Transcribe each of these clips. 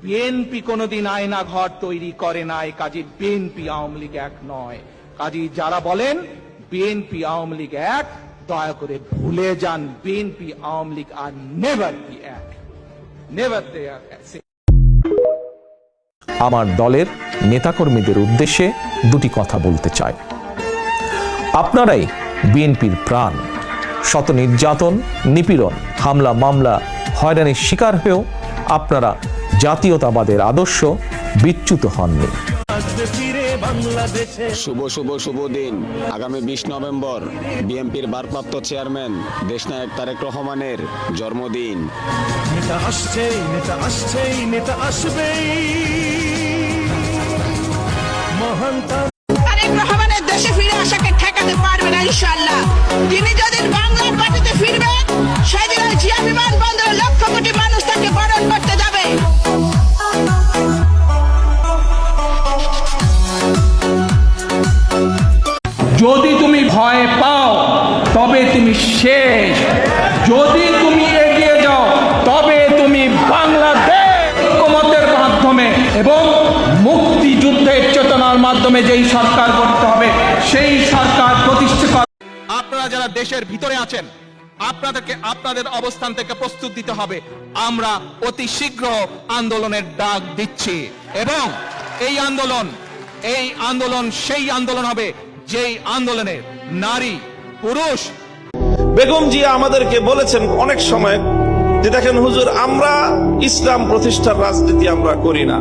BNP কোনোদিন আয়না ঘর তৈরি করে নাই, কাজী বিএনপি আওয়ামী লীগ এক নয়। কাজী যারা বলেন বিএনপি আওয়ামী লীগ এক, দয়া করে ভুলে যান, বিএনপি আওয়ামী লীগ আর নেভার বি এক, নেভার দে আর এক। আমার দলের নেতাকর্মীদের উদ্দেশ্যে দুটি কথা বলতে চাই। আপনারাই বিএনপির প্রাণ। শত নির্যাতন, নিপীড়ন, হামলা, মামলা, হয়রানির শিকার হয়েও আপনারা জাতীয়তাবাদের আদর্শ বিচ্যুত হননি। শুভ শুভ শুভ দিন। আগামী 20 নভেম্বর বিএনপির ভারপ্রাপ্ত চেয়ারম্যান দেশনায়ক তারেক রহমানের জন্মদিন। নেতা আসছে, নেতা আসছে, নেতা আসবেই। মহান তারেক রহমানের দেশে ফিরে আসাকে ঠেকাতে পারবে না ইনশাআল্লাহ। তিনি যদি বাংলার মাটিতে ফিরবেন, সেদিন জিয়া বিমানবন্দরে লক্ষ কোটি মানুষ তাকে বরণ করতে যাবে। যদি তুমি ভয় পাও তবে তুমি শেষ, যদি তুমি এগিয়ে যাও তবে তুমি বাংলাদেশ। ঐক্যমতের মাধ্যমে এবং মুক্তিযুদ্ধের চেতনার মাধ্যমে যেই সরকার গঠন হবে, সেই সরকার প্রতিষ্ঠা। আপনারা যারা দেশের ভিতরে আছেন, আপনাদেরকে আপনাদের অবস্থান থেকে প্রস্তুত দিতে হবে। আমরা অতি শীঘ্র আন্দোলনের ডাক দিচ্ছি এবং এই আন্দোলন সেই আন্দোলন হবে যেই আন্দোলনে নারী পুরুষ। বেগম জিয়া আমাদেরকে বলেছেন অনেক সময় যে দেখেন হুজুর, আমরা ইসলাম প্রতিষ্ঠার রাজনীতি আমরা করি না,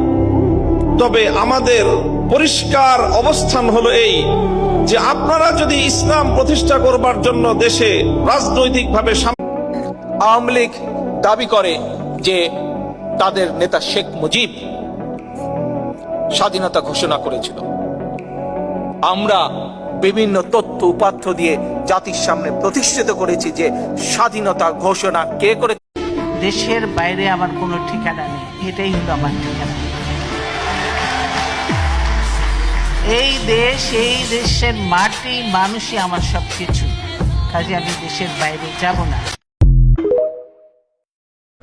তবে আমাদের পরিষ্কার অবস্থান হলো এই যে আপনারা যদি ইসলাম প্রতিষ্ঠা করবার জন্য দেশে রাজনৈতিকভাবে। আওয়ামী লীগ দাবি করে যে তাদের নেতা শেখ মুজিব স্বাধীনতা ঘোষণা করেছিল। আমরা বিভিন্ন তথ্য উপাত্ত দিয়ে জাতির সামনে প্রতিষ্ঠিত করেছি যে স্বাধীনতা ঘোষণা কে করে। দেশের বাইরে আমার কোনো ঠিকানা নেই, এটাই হলো আমার ঠিকানা। এই দেশ, এই দেশের মাটি, মানুষই আমার সবকিছু। কাজে আমি দেশের বাইরে যাব না।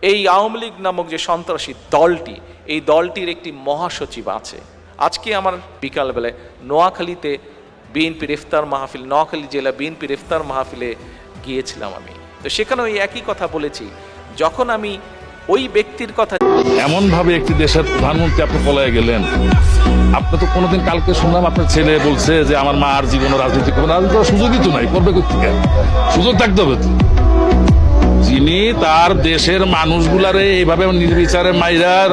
এই আওয়ামী লীগ নামক যে সন্ত্রাসী দলটি, এই দলটির একটি মহাসচিব আছে। আজকে আমার বিকালবেলায় নোয়াখালীতে বিএনপির ইফতার মাহফিল, নোয়াখালী জেলা বিএনপির ইফতার মাহফিলে গিয়েছিলাম আমি। তো সেখানে ওই একই কথা বলেছি। যখন আমি ওই ব্যক্তির কথা, এমন ভাবে একটি দেশের প্রধানমন্ত্রী আপনি পলায়ে গেলেন, আপনি তো কোনোদিন কালকে শুনলাম আপনার ছেলে বলছে যে আমার মা আর জীবনে রাজনীতি করবে। রাজনীতি করার সুযোগই তো নাই, করবে কোথেকে? সুযোগ থাকতে হবে তো। যিনি তার দেশের মানুষগুলারে এইভাবে নির্বিচারে মাইরার